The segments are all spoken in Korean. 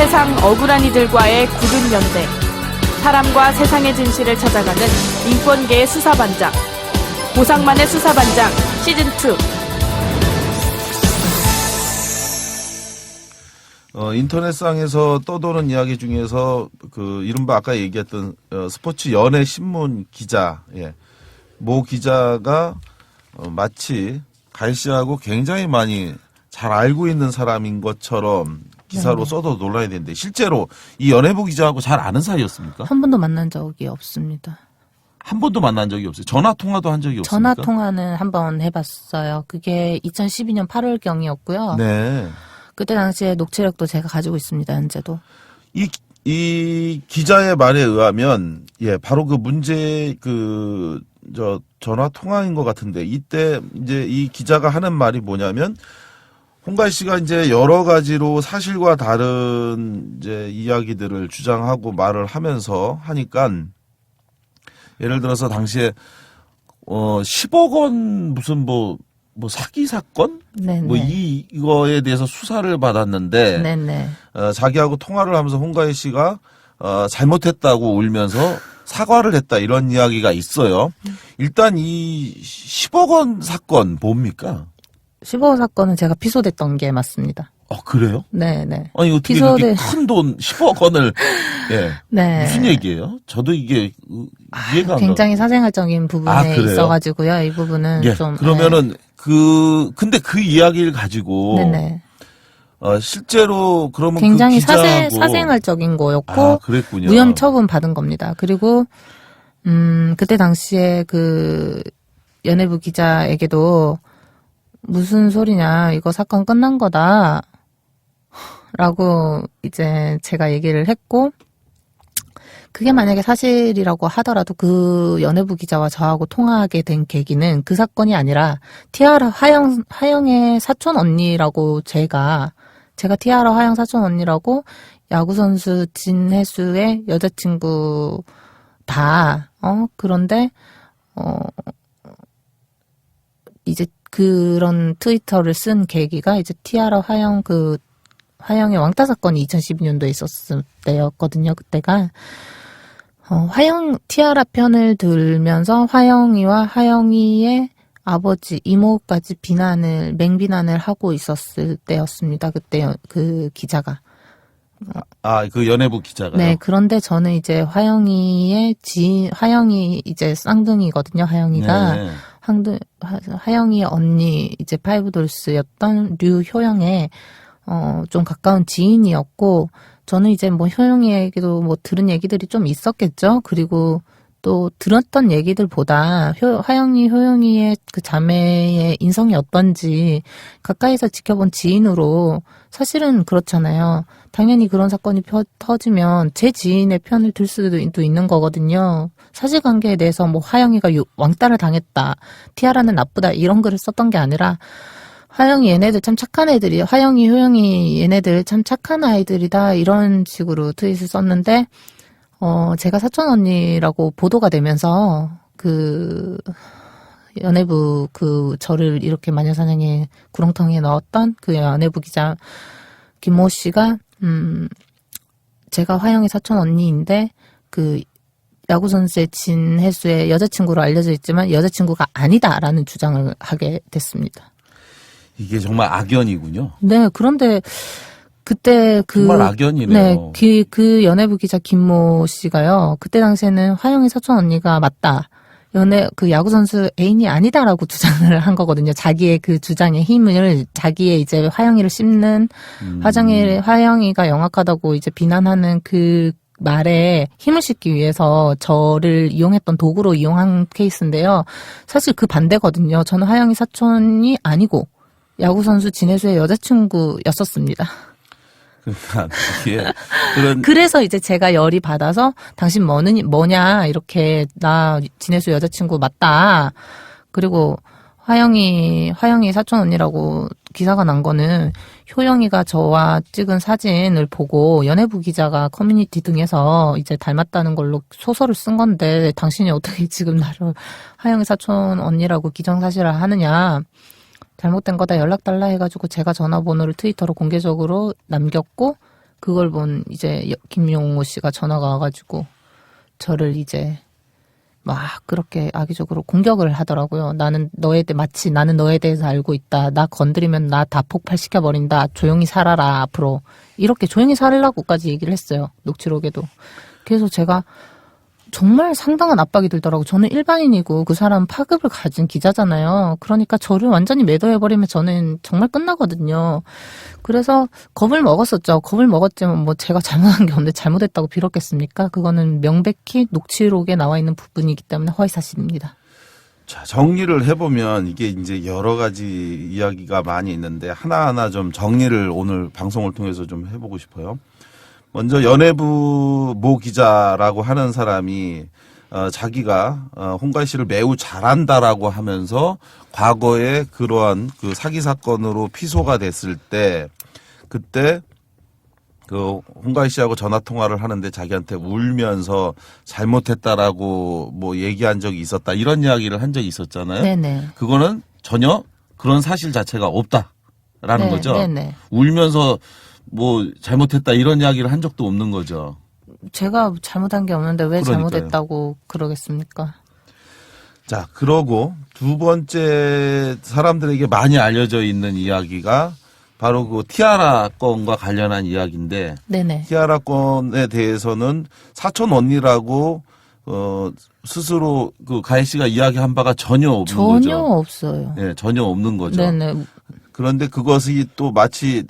세상 억울한 이들과의 굳은 연대. 사람과 세상의 진실을 찾아가는 인권계의 수사반장. 보상만의 수사반장 시즌2. 인터넷상에서 떠도는 이야기 중에서 이른바 아까 얘기했던 스포츠 연예 신문 기자, 모 기자가 마치 가희 씨하고 굉장히 많이 잘 알고 있는 사람인 것처럼 기사로 써도 논란이 되는데 실제로 이 연예부 기자하고 잘 아는 사이였습니까? 한 번도 만난 적이 없습니다. 한 번도 만난 적이 없어요. 전화 통화도 한 적이 없습니까? 전화 통화는 한 번 해봤어요. 그게 2012년 8월경이었고요. 네. 그때 당시에 녹취록도 제가 가지고 있습니다. 현재도. 이 기자의 말에 의하면 바로 그 문제 전화 통화인 것 같은데 이때 이제 이 기자가 하는 말이 뭐냐면 홍가희 씨가 이제 여러 가지로 사실과 다른 이제 이야기들을 주장하고 말을 하면서 하니까 예를 들어서 당시에 10억 원 무슨 뭐 사기 사건? 네네. 이거에 대해서 수사를 받았는데 네네. 자기하고 통화를 하면서 홍가희 씨가 잘못했다고 울면서 사과를 했다 이런 이야기가 있어요. 일단 이 10억 원 사건 뭡니까? 10억 원 사건은 제가 피소됐던 게 맞습니다. 그래요? 네네. 아니 어떻게 그렇게 큰 돈 10억 원을 네. 무슨 얘기예요? 저도 이게 이해가 안 굉장히 사생활적인 부분에 그래요? 있어가지고요. 이 부분은 좀 그러면은 근데 그 이야기를 가지고 네네. 실제로 그러면 굉장히 그 기자하고 사생활적인 거였고 그랬군요. 무혐의 처분 받은 겁니다. 그리고 그때 당시에 그 연예부 기자에게도 무슨 소리냐, 이거 사건 끝난 거다 라고 이제 제가 얘기를 했고, 그게 만약에 사실이라고 하더라도 그 연예부 기자와 저하고 통화하게 된 계기는 그 사건이 아니라 티아라 하영의 사촌 언니라고 제가 티아라 하영 사촌 언니라고 야구선수 진혜수의 여자친구다. 그런데 이제 그런 트위터를 쓴 계기가 이제 티아라 화영의 왕따 사건이 2012년도에 있었을 때였거든요. 그때가 티아라 편을 들면서 화영이와 화영이의 아버지 이모까지 맹비난을 하고 있었을 때였습니다. 그때 그 기자가. 그 연예부 기자가요? 네, 그런데 저는 이제 화영이 이제 쌍둥이거든요. 화영이가. 네. 하영이 언니 이제 파이브돌스였던 류효영의 좀 가까운 지인이었고, 저는 이제 뭐 효영이에게도 들은 얘기들이 좀 있었겠죠. 그리고 또 들었던 얘기들보다 효영이의 그 자매의 인성이 어떤지 가까이서 지켜본 지인으로 사실은 그렇잖아요. 당연히 그런 사건이 터지면 제 지인의 편을 들 수도 있는 거거든요. 사실관계에 대해서 화영이가 왕따를 당했다, 티아라는 나쁘다 이런 글을 썼던 게 아니라 화영이 얘네들 참 착한 애들이야. 효영이 얘네들 참 착한 아이들이다 이런 식으로 트윗을 썼는데 제가 사촌 언니라고 보도가 되면서 연예부 저를 이렇게 마녀사냥의 구렁텅이에 넣었던 그 연예부 기자 김모 씨가 제가 화영의 사촌 언니인데 야구선수의 진혜수의 여자친구로 알려져 있지만 여자친구가 아니다라는 주장을 하게 됐습니다. 이게 정말 악연이군요. 네, 그런데 그때 정말 악연이네요. 네, 그 연예부 기자 김모 씨가요. 그때 당시에는 화영이 사촌 언니가 맞다. 야구 선수 애인이 아니다라고 주장을 한 거거든요. 자기의 그 주장의 힘을 자기의 이제 화영이를 씹는 화영이가 영악하다고 이제 비난하는 그 말에 힘을 싣기 위해서 저를 이용했던 도구로 이용한 케이스인데요. 사실 그 반대거든요. 저는 화영이 사촌이 아니고 야구 선수 진혜수의 여자친구였었습니다. 그래서 이제 제가 열이 받아서 당신 뭐냐 이렇게 나 진혜수 여자친구 맞다. 그리고 화영이 사촌 언니라고 기사가 난 거는 효영이가 저와 찍은 사진을 보고 연예부 기자가 커뮤니티 등에서 이제 닮았다는 걸로 소설을 쓴 건데 당신이 어떻게 지금 나를 화영이 사촌 언니라고 기정사실화 하느냐. 잘못된 거다 연락 달라 해가지고 제가 전화번호를 트위터로 공개적으로 남겼고 그걸 본 이제 김용호 씨가 전화가 와가지고 저를 이제 막 그렇게 악의적으로 공격을 하더라고요. 마치 나는 너에 대해서 알고 있다. 나 건드리면 나 다 폭발시켜버린다. 조용히 살아라, 앞으로. 이렇게 조용히 살라고까지 얘기를 했어요. 녹취록에도. 그래서 제가 정말 상당한 압박이 들더라고요. 저는 일반인이고 그 사람 파급을 가진 기자잖아요. 그러니까 저를 완전히 매도해버리면 저는 정말 끝나거든요. 그래서 겁을 먹었었죠. 겁을 먹었지만 뭐 제가 잘못한 게 없는데 잘못했다고 빌었겠습니까? 그거는 명백히 녹취록에 나와 있는 부분이기 때문에 허위 사실입니다. 자, 정리를 해보면 이게 이제 여러 가지 이야기가 많이 있는데 하나하나 좀 정리를 오늘 방송을 통해서 좀 해보고 싶어요. 먼저 연예부 모 기자라고 하는 사람이 자기가 홍가희 씨를 매우 잘한다라고 하면서 과거에 그러한 그 사기 사건으로 피소가 됐을 때 그때 그 홍가희 씨하고 전화 통화를 하는데 자기한테 울면서 잘못했다라고 뭐 얘기한 적이 있었다 이런 이야기를 한 적이 있었잖아요. 네네. 그거는 전혀 그런 사실 자체가 없다라는 네, 거죠. 네네. 울면서 뭐 잘못했다 이런 이야기를 한 적도 없는 거죠. 제가 잘못한 게 없는데 왜 그러니까요. 잘못했다고 그러겠습니까? 자, 그러고 두 번째 사람들에게 많이 알려져 있는 이야기가 바로 그 티아라 건과 관련한 이야기인데 네네. 티아라 건에 대해서는 사촌 언니라고 스스로 그 가희 씨가 이야기한 바가 전혀 없는 거죠. 전혀 없어요. 네, 전혀 없는 거죠. 네네. 그런데 그것이 또 마치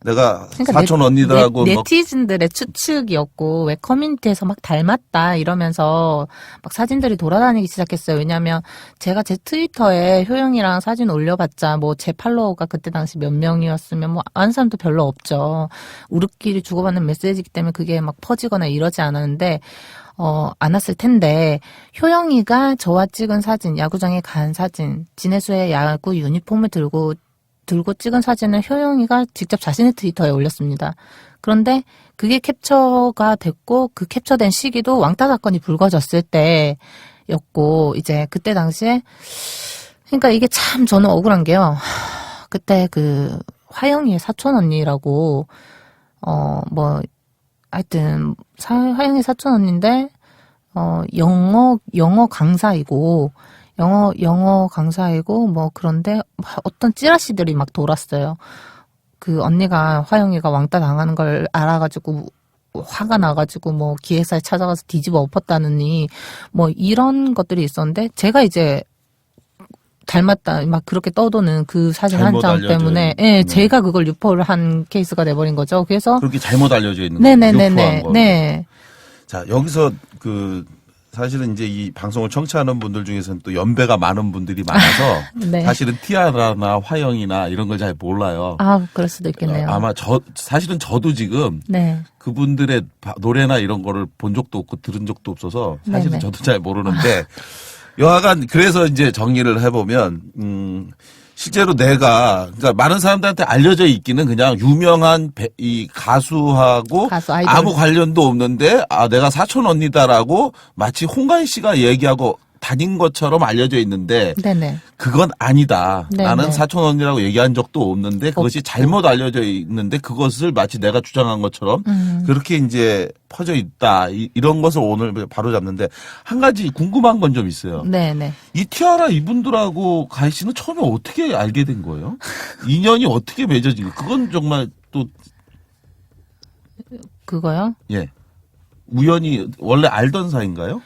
내가 그러니까 사촌 언니들하고 막 네티즌들의 추측이었고 왜 커뮤니티에서 막 닮았다 이러면서 막 사진들이 돌아다니기 시작했어요. 왜냐하면 제가 제 트위터에 효영이랑 사진 올려봤자 뭐 제 팔로워가 그때 당시 몇 명이었으면 뭐 아는 사람도 별로 없죠. 우리끼리 주고받는 메시지이기 때문에 그게 막 퍼지거나 이러지 않았는데 않았을 텐데 효영이가 저와 찍은 사진, 야구장에 간 사진, 진해수의 야구 유니폼을 들고 찍은 사진을 효영이가 직접 자신의 트위터에 올렸습니다. 그런데 그게 캡처가 됐고 그 캡처된 시기도 왕따 사건이 불거졌을 때였고 이제 그때 당시에 그러니까 이게 참 저는 억울한 게요. 그때 그 화영이의 사촌 언니라고 뭐 하여튼 화영이 사촌 언니인데 영어 강사이고 영어 강사이고 뭐 그런데 어떤 찌라시들이 막 돌았어요. 그 언니가 화영이가 왕따 당하는 걸 알아가지고 화가 나가지고 뭐 기획사에 찾아가서 뒤집어 엎었다느니 뭐 이런 것들이 있었는데 제가 이제 닮았다 막 그렇게 떠도는 그 사진 한 잘못 장 알려져 때문에 있는. 예, 제가 그걸 유포를 한 케이스가 돼버린 거죠. 그래서 그렇게 잘못 알려져 있는 거예요. 네네네네 네. 자, 여기서 그 사실은 이제 이 방송을 청취하는 분들 중에서는 또 연배가 많은 분들이 많아서 네. 사실은 티아라나 화영이나 이런 걸 잘 몰라요. 아 그럴 수도 있겠네요. 아마 사실은 저도 지금 네. 그분들의 노래나 이런 거를 본 적도 없고 들은 적도 없어서 사실은 네네. 저도 잘 모르는데 여하간 그래서 이제 정리를 해보면 실제로 그러니까 많은 사람들한테 알려져 있기는 그냥 유명한 이 가수하고 가수 아이돌. 아무 관련도 없는데 내가 사촌 언니다라고 마치 홍가희 씨가 얘기하고 다닌 것처럼 알려져 있는데 네네. 그건 아니다. 네네. 나는 사촌 언니라고 얘기한 적도 없는데 그것이 잘못 알려져 있는데 그것을 마치 내가 주장한 것처럼 그렇게 이제 퍼져 있다. 이런 것을 오늘 바로 잡는데 한 가지 궁금한 건 좀 있어요. 네네. 이 티아라 이분들하고 가희 씨는 처음에 어떻게 알게 된 거예요? 인연이 어떻게 맺어진 거예요? 그건 정말 또 그거요? 예. 우연히 원래 알던 사이인가요?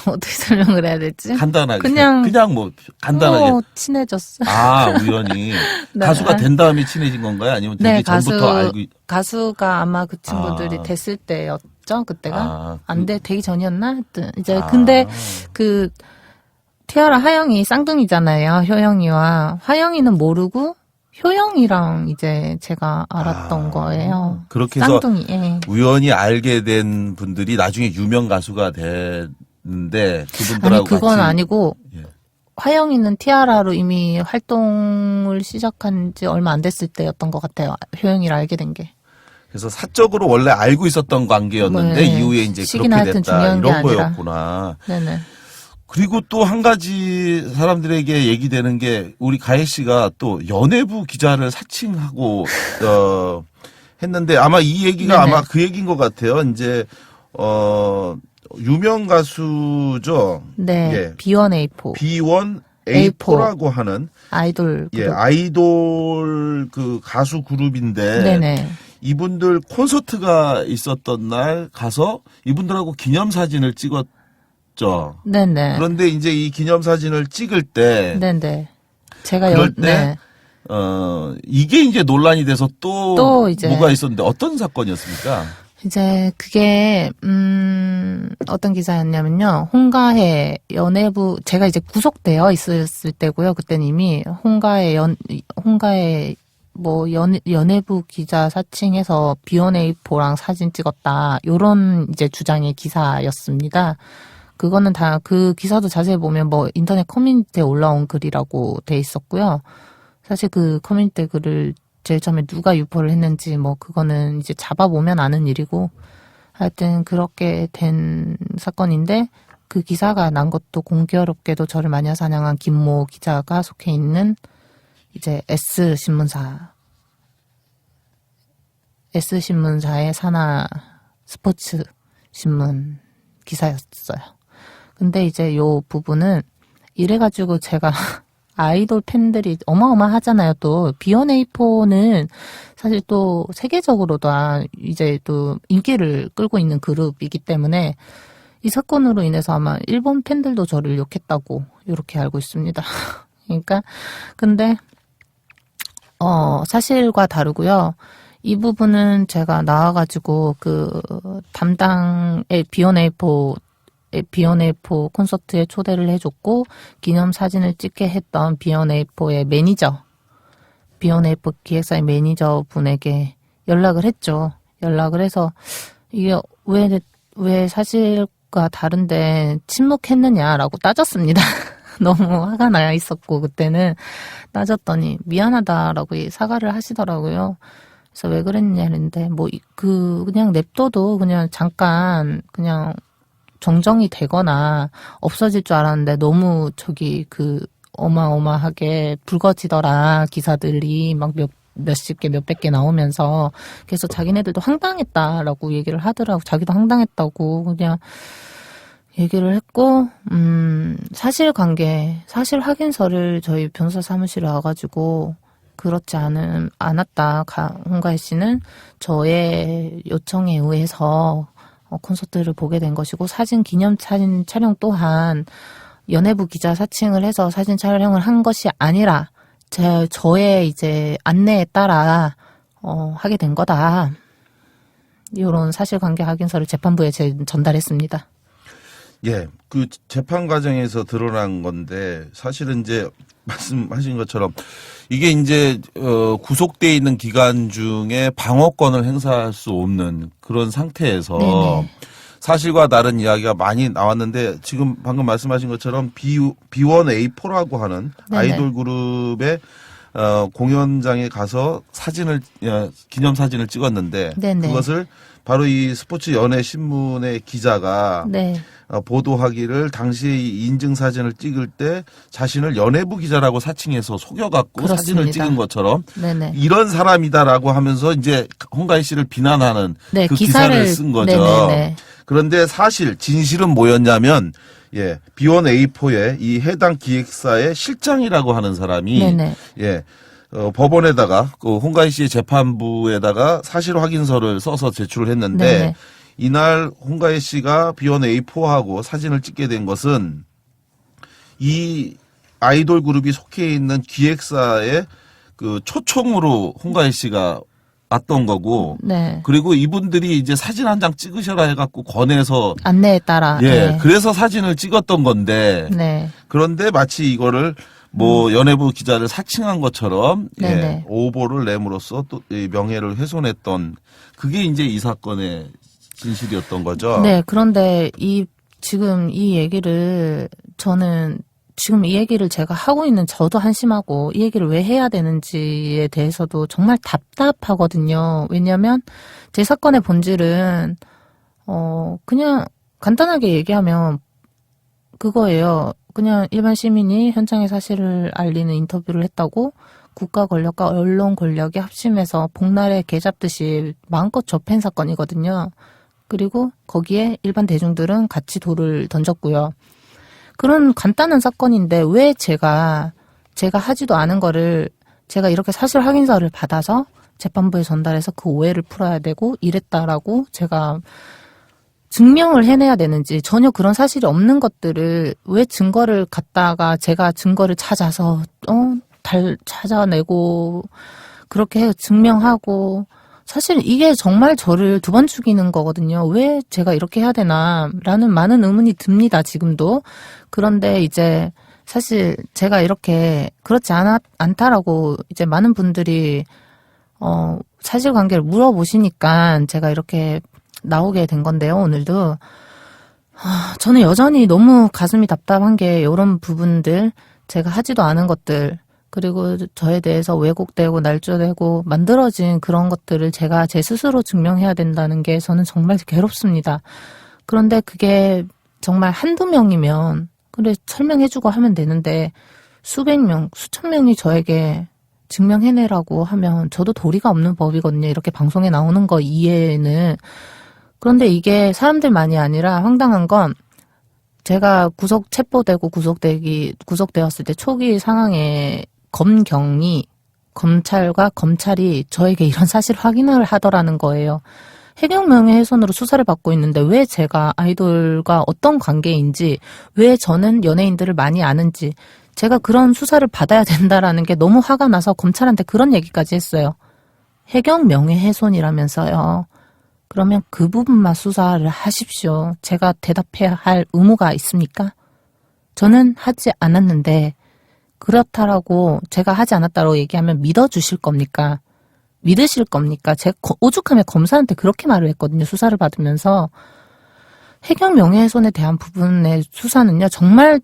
어떻게 설명을 해야 되지? 간단하게. 그냥 뭐 간단하게. 친해졌어. 우연히. 네. 가수가 된 다음에 친해진 건가요? 아니면 되기 네, 전부터 알고 가수가 아마 그 친구들이 됐을 때였죠, 그때가. 되기 전이었나? 하여튼. 이제, 근데 그, 티아라 하영이 쌍둥이잖아요, 효영이와. 화영이는 모르고, 효영이랑 이제 제가 알았던 거예요. 그렇게 해서 쌍둥이, 예. 우연히 알게 된 분들이 나중에 유명 가수가 됐는데 그분들하고 아니, 그건 같이 아니고, 예. 화영이는 티아라로 이미 활동을 시작한 지 얼마 안 됐을 때였던 것 같아요. 효영이를 알게 된 게. 그래서 사적으로 원래 알고 있었던 관계였는데 네. 이후에 이제 시기나 그렇게 하여튼 됐다 중요한 게 이런 아니라. 거였구나. 네네. 그리고 또 한 가지 사람들에게 얘기되는 게 우리 가혜 씨가 또 연예부 기자를 사칭하고 했는데 아마 이 얘기가 네네. 아마 그 얘기인 것 같아요. 이제 유명 가수죠. 네. 예. B1A4 B1A4라고 하는 아이돌 예, 그룹. 아이돌 그 가수 그룹인데 네네. 이분들 콘서트가 있었던 날 가서 이분들하고 기념사진을 찍었죠. 네네. 그런데 이제 이 기념사진을 찍을 때 네네. 제가 그럴 때 네. 이게 이제 논란이 돼서 또 이제 뭐가 있었는데 어떤 사건이었습니까? 이제 그게 어떤 기사였냐면요. 홍가혜 연예부 제가 이제 구속되어 있었을 때고요. 그때는 이미 홍가혜 뭐 연예부 기자 사칭해서 B1A4랑 사진 찍었다. 요런 이제 주장의 기사였습니다. 그거는 다 그 기사도 자세히 보면 뭐 인터넷 커뮤니티에 올라온 글이라고 돼 있었고요. 사실 그 커뮤니티 글을 제일 처음에 누가 유포를 했는지 뭐 그거는 이제 잡아보면 아는 일이고 하여튼 그렇게 된 사건인데 그 기사가 난 것도 공교롭게도 저를 마녀 사냥한 김모 기자가 속해 있는 이제 S신문사의 산하 스포츠 신문 기사였어요. 근데 이제 요 부분은 이래가지고 제가 아이돌 팬들이 어마어마하잖아요. 또 B1A4는 사실 또 세계적으로도 이제 또 인기를 끌고 있는 그룹이기 때문에 이 사건으로 인해서 아마 일본 팬들도 저를 욕했다고 이렇게 알고 있습니다. 그러니까 근데 사실과 다르고요. 이 부분은 제가 나와가지고 그 담당의 B1A4 콘서트에 초대를 해줬고 기념사진을 찍게 했던 B1A4의 매니저, B1A4 기획사의 매니저 분에게 연락을 했죠. 연락을 해서 이게 왜 사실과 다른데 침묵했느냐라고 따졌습니다. 너무 화가 나 있었고 그때는 따졌더니 미안하다라고 사과를 하시더라고요. 그래서 왜 그랬냐 했는데 뭐 그냥 냅둬도 그냥 잠깐 그냥 정정이 되거나 없어질 줄 알았는데 너무 어마어마하게 불거지더라. 기사들이 막 몇십 개, 몇백 개 나오면서. 그래서 자기네들도 황당했다라고 얘기를 하더라고. 자기도 황당했다고 그냥 얘기를 했고, 사실 확인서를 저희 변호사 사무실에 와가지고 그렇지 않았다. 홍가혜 씨는 저의 요청에 의해서 콘서트를 보게 된 것이고 기념사진 촬영 또한 연예부 기자 사칭을 해서 사진 촬영을 한 것이 아니라 저의 이제 안내에 따라 하게 된 거다. 이런 사실관계 확인서를 재판부에 전달했습니다. 예, 그 재판 과정에서 드러난 건데 사실은 이제 말씀하신 것처럼 이게 이제 구속돼 있는 기간 중에 방어권을 행사할 수 없는 그런 상태에서 네네. 사실과 다른 이야기가 많이 나왔는데 지금 방금 말씀하신 것처럼 B1A4라고 하는 네네. 아이돌 그룹의 공연장에 가서 기념사진을 찍었는데 네네. 그것을 바로 이 스포츠 연예 신문의 기자가 네. 보도하기를 당시에 이 인증사진을 찍을 때 자신을 연예부 기자라고 사칭해서 속여갖고 그렇습니다. 사진을 찍은 것처럼 네네. 이런 사람이다라고 하면서 이제 홍가희 씨를 비난하는 네, 그 기사를 쓴 거죠. 네네네. 그런데 진실은 뭐였냐면 B1A4의 이 해당 기획사의 실장이라고 하는 사람이 네네. 법원에다가 그 홍가희 씨의 재판부에다가 사실 확인서를 써서 제출을 했는데 네네. 이날 홍가희 씨가 B1A4하고 사진을 찍게 된 것은 이 아이돌 그룹이 속해 있는 기획사의 그 초청으로 홍가희 씨가 왔던 거고 네. 그리고 이분들이 이제 사진 한 장 찍으셔라 해갖고 권해서 안내에 따라. 네. 그래서 사진을 찍었던 건데 네. 그런데 마치 이거를 뭐 연예부 기자를 사칭한 것처럼 네네. 오보를 내므로써 또 이 명예를 훼손했던 그게 이제 이 사건의 진실이었던 거죠. 네. 그런데 지금 이 얘기를 제가 하고 있는 저도 한심하고 이 얘기를 왜 해야 되는지에 대해서도 정말 답답하거든요. 왜냐하면 제 사건의 본질은 그냥 간단하게 얘기하면 그거예요. 그냥 일반 시민이 현장의 사실을 알리는 인터뷰를 했다고 국가 권력과 언론 권력이 합심해서 복날에 개 잡듯이 마음껏 접한 사건이거든요. 그리고 거기에 일반 대중들은 같이 돌을 던졌고요. 그런 간단한 사건인데 왜 제가 하지도 않은 거를 제가 이렇게 사실 확인서를 받아서 재판부에 전달해서 그 오해를 풀어야 되고 이랬다라고 제가 증명을 해내야 되는지, 전혀 그런 사실이 없는 것들을 왜 증거를 갖다가 제가 증거를 찾아서 찾아내고 그렇게 해서 증명하고, 사실 이게 정말 저를 두 번 죽이는 거거든요. 왜 제가 이렇게 해야 되나라는 많은 의문이 듭니다, 지금도. 그런데 이제 사실 제가 이렇게 그렇지 않다라고 이제 많은 분들이 사실관계를 물어보시니까 제가 이렇게 나오게 된 건데요, 오늘도. 저는 여전히 너무 가슴이 답답한 게 이런 부분들, 제가 하지도 않은 것들, 그리고 저에 대해서 왜곡되고 날조되고 만들어진 그런 것들을 제가 제 스스로 증명해야 된다는 게 저는 정말 괴롭습니다. 그런데 그게 정말 한두 명이면 그래 설명해주고 하면 되는데 수백 명, 수천 명이 저에게 증명해내라고 하면 저도 도리가 없는 법이거든요. 이렇게 방송에 나오는 거 이해는. 그런데 이게 사람들만이 아니라 황당한 건, 제가 체포되고 구속되었을 때 초기 상황에 검찰과 검찰이 저에게 이런 사실 확인을 하더라는 거예요. 해경 명예훼손으로 수사를 받고 있는데 왜 제가 아이돌과 어떤 관계인지, 왜 저는 연예인들을 많이 아는지, 제가 그런 수사를 받아야 된다라는 게 너무 화가 나서 검찰한테 그런 얘기까지 했어요. 해경 명예훼손이라면서요. 그러면 그 부분만 수사를 하십시오. 제가 대답해야 할 의무가 있습니까? 저는 하지 않았는데 그렇다라고 제가 하지 않았다고 얘기하면 믿어주실 겁니까? 믿으실 겁니까? 제가 오죽하면 검사한테 그렇게 말을 했거든요. 수사를 받으면서. 해경 명예훼손에 대한 부분의 수사는요, 정말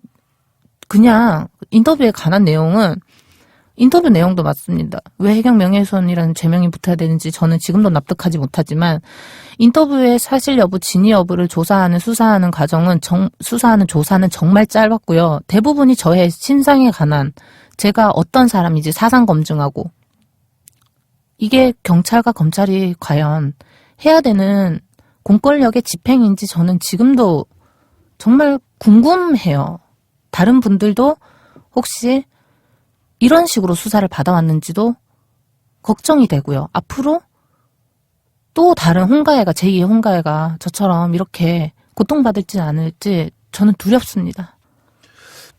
그냥 인터뷰에 관한 내용은 인터뷰 내용도 맞습니다. 왜 해경 명예훼손이라는 제명이 붙어야 되는지 저는 지금도 납득하지 못하지만, 인터뷰의 사실 여부, 진위 여부를 조사하는 조사하는 조사는 정말 짧았고요. 대부분이 저의 신상에 관한, 제가 어떤 사람인지 사상 검증하고, 이게 경찰과 검찰이 과연 해야 되는 공권력의 집행인지 저는 지금도 정말 궁금해요. 다른 분들도 혹시 이런 식으로 수사를 받아왔는지도 걱정이 되고요. 앞으로 또 다른 제2의 홍가혜가 저처럼 이렇게 고통받을지 않을지 저는 두렵습니다.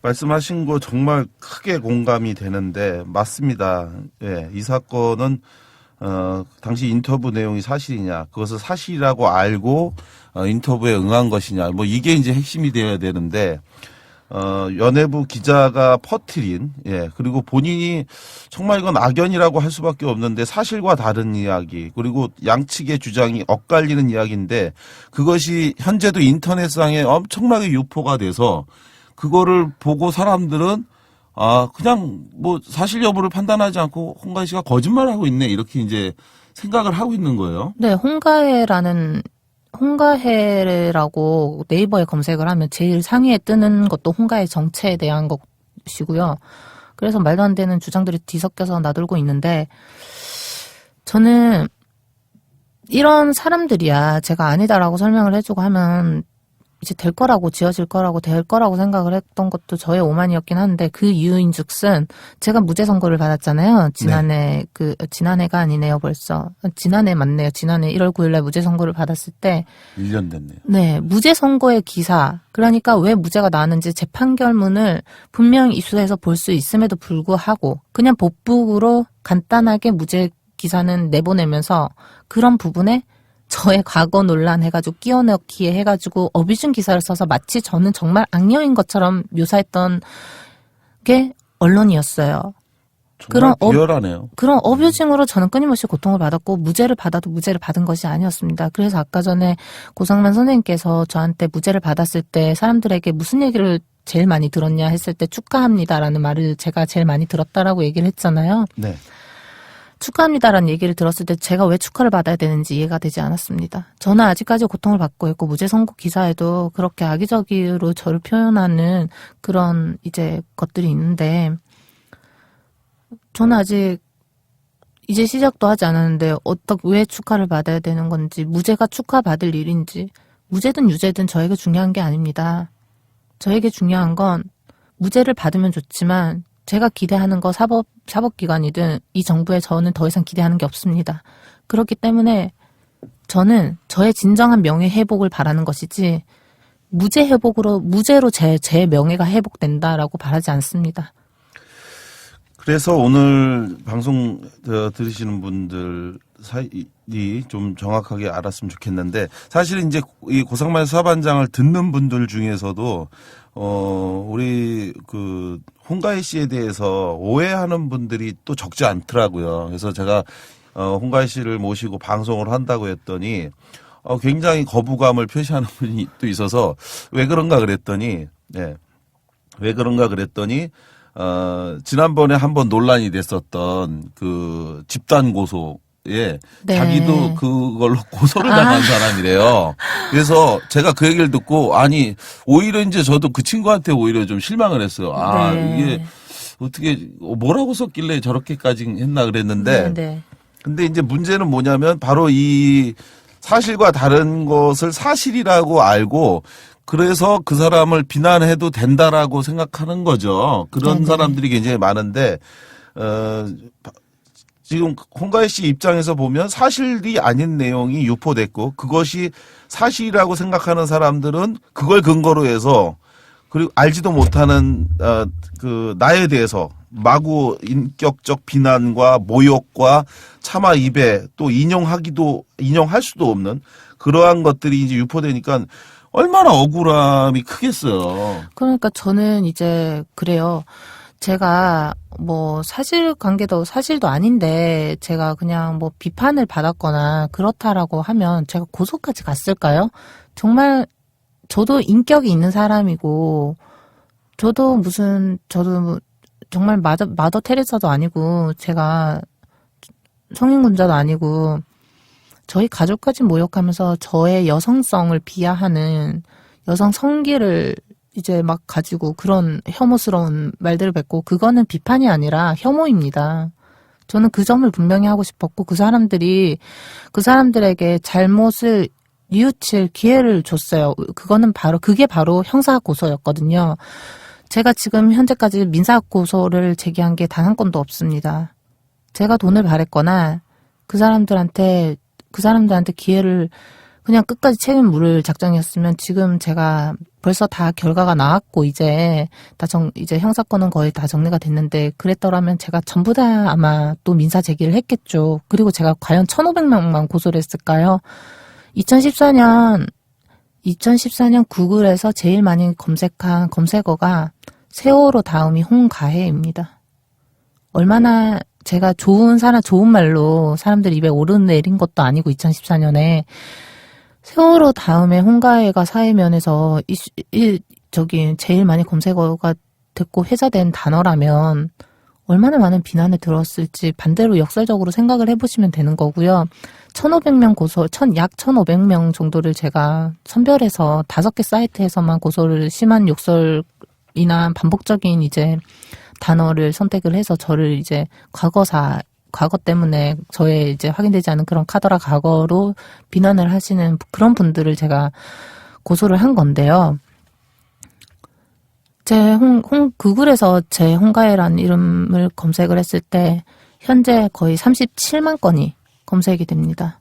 말씀하신 거 정말 크게 공감이 되는데 맞습니다. 예, 이 사건은 당시 인터뷰 내용이 사실이냐, 그것을 사실이라고 알고 인터뷰에 응한 것이냐, 뭐 이게 이제 핵심이 되어야 되는데, 연예부 기자가 퍼뜨린, 그리고 본인이 정말 이건 악연이라고 할 수밖에 없는데 사실과 다른 이야기, 그리고 양측의 주장이 엇갈리는 이야기인데, 그것이 현재도 인터넷상에 엄청나게 유포가 돼서 그거를 보고 사람들은 그냥 뭐 사실 여부를 판단하지 않고 홍가혜 씨가 거짓말하고 있네, 이렇게 이제 생각을 하고 있는 거예요. 네, 홍가혜라고 네이버에 검색을 하면 제일 상위에 뜨는 것도 홍가혜 정체에 대한 것이고요. 그래서 말도 안 되는 주장들이 뒤섞여서 나돌고 있는데, 저는 이런 사람들이야 제가 아니다라고 설명을 해주고 하면 이제 될 거라고 생각을 했던 것도 저의 오만이었긴 한데, 그 이유인즉슨 제가 무죄 선고를 받았잖아요. 지난해가 아니네요, 벌써. 지난해 맞네요. 지난해 1월 9일날 무죄 선고를 받았을 때 1년 됐네요. 네, 무죄 선고의 기사, 그러니까 왜 무죄가 나왔는지 제 판결문을 분명히 입수해서 볼 수 있음에도 불구하고 그냥 복북으로 간단하게 무죄 기사는 내보내면서 그런 부분에 저의 과거 논란 해가지고 끼워넣기에 해가지고 어뷰징 기사를 써서 마치 저는 정말 악녀인 것처럼 묘사했던 게 언론이었어요. 정말 비열하네요. 그런 어뷰징으로 저는 끊임없이 고통을 받았고, 무죄를 받아도 무죄를 받은 것이 아니었습니다. 그래서 아까 전에 고상만 선생님께서 저한테 무죄를 받았을 때 사람들에게 무슨 얘기를 제일 많이 들었냐 했을 때 축하합니다라는 말을 제가 제일 많이 들었다라고 얘기를 했잖아요. 네. 축하합니다라는 얘기를 들었을 때 제가 왜 축하를 받아야 되는지 이해가 되지 않았습니다. 저는 아직까지 고통을 받고 있고 무죄 선고 기사에도 그렇게 악의적으로 저를 표현하는 그런 이제 것들이 있는데 저는 아직 이제 시작도 하지 않았는데 왜 축하를 받아야 되는 건지 무죄가 축하받을 일인지 무죄든 유죄든 저에게 중요한 게 아닙니다. 저에게 중요한 건 무죄를 받으면 좋지만 제가 기대하는 거 사법기관이든 이 정부에 저는 더 이상 기대하는 게 없습니다. 그렇기 때문에 저는 저의 진정한 명예 회복을 바라는 것이지 무죄로 제 명예가 회복된다라고 바라지 않습니다. 그래서 오늘 방송 들으시는 분들 사이 좀 정확하게 알았으면 좋겠는데 사실 이제 이 고상만 수사반장을 듣는 분들 중에서도 우리 그 홍가희 씨에 대해서 오해하는 분들이 또 적지 않더라고요. 그래서 제가 홍가희 씨를 모시고 방송을 한다고 했더니 굉장히 거부감을 표시하는 분이 또 있어서 왜 그런가 그랬더니 지난번에 한번 논란이 됐었던 그 집단 고소에 네. 자기도 그걸로 고소를 당한 사람이래요. 그래서 제가 그 얘기를 듣고 아니 오히려 이제 저도 그 친구한테 오히려 좀 실망을 했어요. 아 네. 이게 어떻게 뭐라고 썼길래 저렇게까지 했나 그랬는데 네. 근데 이제 문제는 뭐냐면 바로 이 사실과 다른 것을 사실이라고 알고 그래서 그 사람을 비난해도 된다라고 생각하는 거죠. 그런 네네. 사람들이 굉장히 많은데 지금 홍가희 씨 입장에서 보면 사실이 아닌 내용이 유포됐고 그것이 사실이라고 생각하는 사람들은 그걸 근거로 해서 그리고 알지도 못하는 그 나에 대해서 마구 인격적 비난과 모욕과 차마 입에 또 인용할 수도 없는 그러한 것들이 이제 유포되니까 얼마나 억울함이 크겠어요. 그러니까 저는 이제 그래요. 제가 뭐 사실관계도 사실도 아닌데 제가 그냥 뭐 비판을 받았거나 그렇다라고 하면 제가 고소까지 갔을까요? 정말 저도 인격이 있는 사람이고 저도 정말 마더 테레사도 아니고 제가 성인군자도 아니고 저희 가족까지 모욕하면서 저의 여성성을 비하하는 여성 성기를 이제 막 가지고 그런 혐오스러운 말들을 뱉고 그거는 비판이 아니라 혐오입니다. 저는 그 점을 분명히 하고 싶었고 그 사람들에게 잘못을 뉘우칠 기회를 줬어요. 그게 바로 형사 고소였거든요. 제가 지금 현재까지 민사 고소를 제기한 게 단 한 건도 없습니다. 제가 돈을 바랬거나 그 사람들한테 기회를 그냥 끝까지 책임 물을 작정이었으면 지금 제가 벌써 다 결과가 나왔고 이제 형사건은 거의 다 정리가 됐는데 그랬더라면 제가 전부 다 아마 또 민사 제기를 했겠죠. 그리고 제가 과연 1,500명만 고소를 했을까요? 2014년 구글에서 제일 많이 검색한 검색어가 세월호 다음이 홍가해입니다. 얼마나 제가 좋은 말로 사람들 입에 오르내린 것도 아니고 2014년에 세월호 다음에 홍가해가 사회면에서 제일 많이 검색어가 됐고 회자된 단어라면 얼마나 많은 비난을 들었을지 반대로 역설적으로 생각을 해보시면 되는 거고요. 1,500명 약 1,500명 정도를 제가 선별해서 5개 사이트에서만 고소를 심한 욕설이나 반복적인 이제 단어를 선택을 해서 저를 이제 과거 때문에 저의 이제 확인되지 않은 그런 카더라 과거로 비난을 하시는 그런 분들을 제가 고소를 한 건데요. 구글에서 제 홍가혜라는 이름을 검색을 했을 때 현재 거의 37만 건이 검색이 됩니다.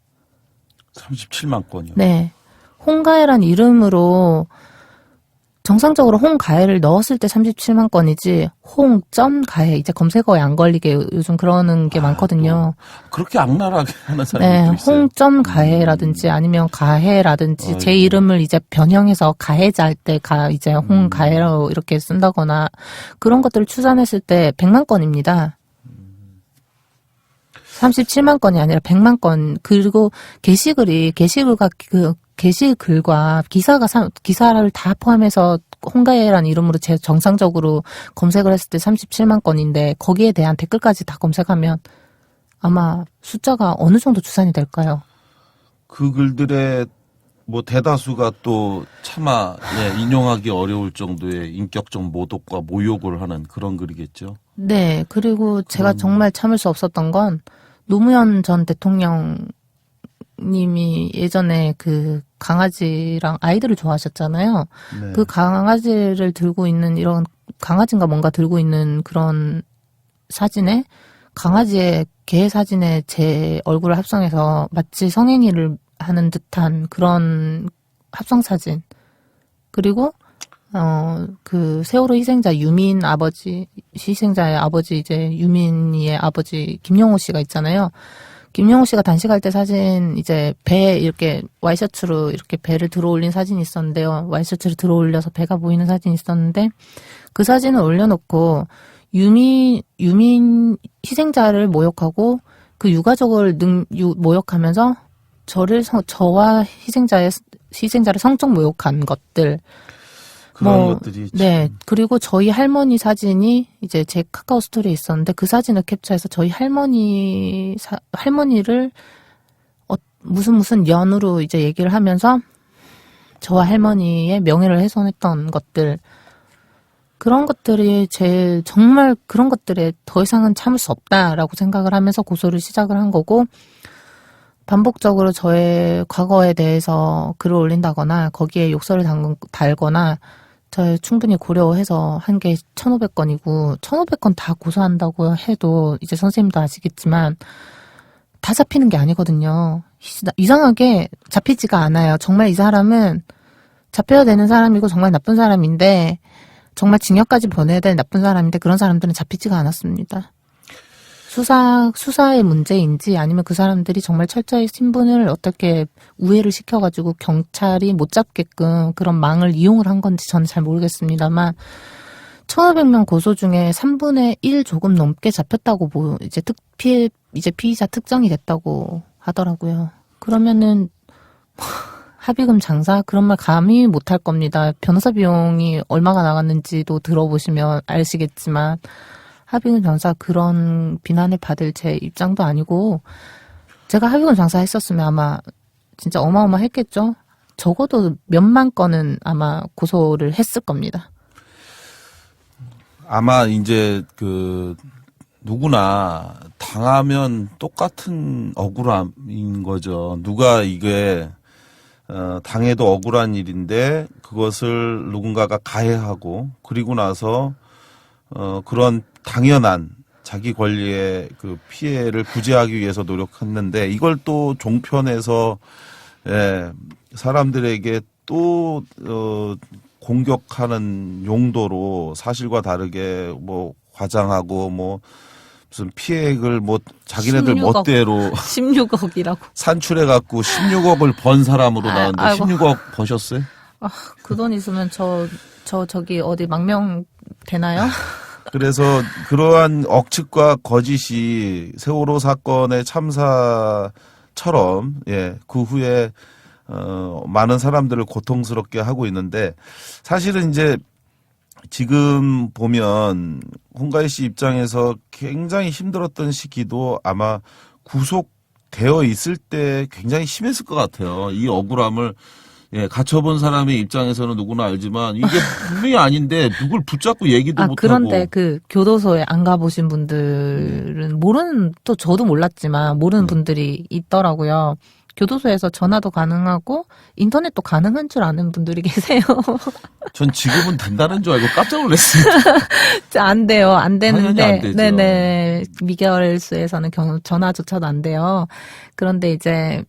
37만 건이요? 네. 홍가혜라는 이름으로 정상적으로 홍가혜를 넣었을 때 37만 건이지 홍.가혜 이제 검색어에 안 걸리게 요즘 그러는 게 많거든요. 그렇게 악랄하게 하는 사람들이 네, 있어요. 홍.가혜라든지 아니면 가혜라든지 제 이름을 이제 변형해서 가해자 할 때 이제 홍가혜로 이렇게 쓴다거나 그런 것들을 추산했을 때 100만 건입니다. 37만 건이 아니라 100만 건. 그리고 게시글과 기사를 다 포함해서 홍가혜라는 이름으로 제 정상적으로 검색을 했을 때 37만 건인데 거기에 대한 댓글까지 다 검색하면 아마 숫자가 어느 정도 추산이 될까요? 그 글들의 뭐 대다수가 또 차마 인용하기 어려울 정도의 인격적 모독과 모욕을 하는 그런 글이겠죠. 네, 그리고 제가 정말 참을 수 없었던 건 노무현 전 대통령님이 예전에 그 강아지랑 아이들을 좋아하셨잖아요. 네. 그 강아지를 들고 있는 이런 강아지인가 뭔가 들고 있는 그런 사진에 강아지의 개 사진에 제 얼굴을 합성해서 마치 성행위를 하는 듯한 그런 합성 사진. 그리고 그 세월호 희생자 유민 아버지, 희생자의 아버지 이제 유민이의 아버지 김영호 씨가 있잖아요. 김영호 씨가 단식할 때 사진 이제 배 이렇게 와이셔츠로 이렇게 배를 들어 올린 사진이 있었는데요. 와이셔츠를 들어 올려서 배가 보이는 사진이 있었는데 그 사진을 올려놓고 유민 희생자를 모욕하고 그 유가족을 모욕하면서 저와 희생자를 성적 모욕한 것들. 그런 것들이. 네. 그리고 저희 할머니 사진이 이제 제 카카오 스토리에 있었는데 그 사진을 캡처해서 저희 할머니를 무슨 연으로 이제 얘기를 하면서 저와 할머니의 명예를 훼손했던 것들. 그런 것들이 정말 그런 것들에 더 이상은 참을 수 없다라고 생각을 하면서 고소를 시작을 한 거고, 반복적으로 저의 과거에 대해서 글을 올린다거나 거기에 욕설을 달거나 저 충분히 고려해서 한 게 1,500건이고 1,500건 다 고소한다고 해도 이제 선생님도 아시겠지만 다 잡히는 게 아니거든요. 이상하게 잡히지가 않아요. 정말 이 사람은 잡혀야 되는 사람이고 정말 나쁜 사람인데 정말 징역까지 보내야 될 나쁜 사람인데 그런 사람들은 잡히지가 않았습니다. 수사의 문제인지 아니면 그 사람들이 정말 철저히 신분을 어떻게 우회를 시켜가지고 경찰이 못 잡게끔 그런 망을 이용을 한 건지 저는 잘 모르겠습니다만 1,500명 고소 중에 3분의 1 조금 넘게 잡혔다고 이제 피의자 특정이 됐다고 하더라고요. 그러면은 합의금 장사 그런 말 감히 못할 겁니다. 변호사 비용이 얼마가 나갔는지도 들어보시면 아시겠지만 합의금 장사 그런 비난을 받을 제 입장도 아니고 제가 합의금 장사 했었으면 아마 진짜 어마어마했겠죠. 적어도 몇만 건은 아마 고소를 했을 겁니다. 아마 이제 누구나 당하면 똑같은 억울함인 거죠. 누가 이게 당해도 억울한 일인데 그것을 누군가가 가해하고 그리고 나서 그런 당연한 자기 권리의 그 피해를 구제하기 위해서 노력했는데 이걸 또 종편에서 사람들에게 또 공격하는 용도로 사실과 다르게 뭐 과장하고 뭐 무슨 피해액을 뭐 자기네들 16억. 멋대로 16억이라고. 산출해 갖고 16억을 번 사람으로 나왔는데 아이고. 16억 버셨어요? 그 돈 있으면 저기 어디 망명 되나요? 그래서 그러한 억측과 거짓이 세월호 사건의 참사처럼 그 후에 많은 사람들을 고통스럽게 하고 있는데 사실은 이제 지금 보면 홍가희 씨 입장에서 굉장히 힘들었던 시기도 아마 구속되어 있을 때 굉장히 심했을 것 같아요. 이 억울함을 갇혀본 사람의 입장에서는 누구나 알지만 이게 분명히 아닌데 누굴 붙잡고 얘기도 못하고. 그런데 그 교도소에 안 가보신 분들은 또 저도 몰랐지만 모르는 분들이 있더라고요. 교도소에서 전화도 가능하고 인터넷도 가능한 줄 아는 분들이 계세요. 전 지금은 된다는 줄 알고 깜짝 놀랐어요. 안 돼요. 안 당연히 되는데. 안 되죠. 네네. 미결수에서는 전화조차도 안 돼요. 그런데 이제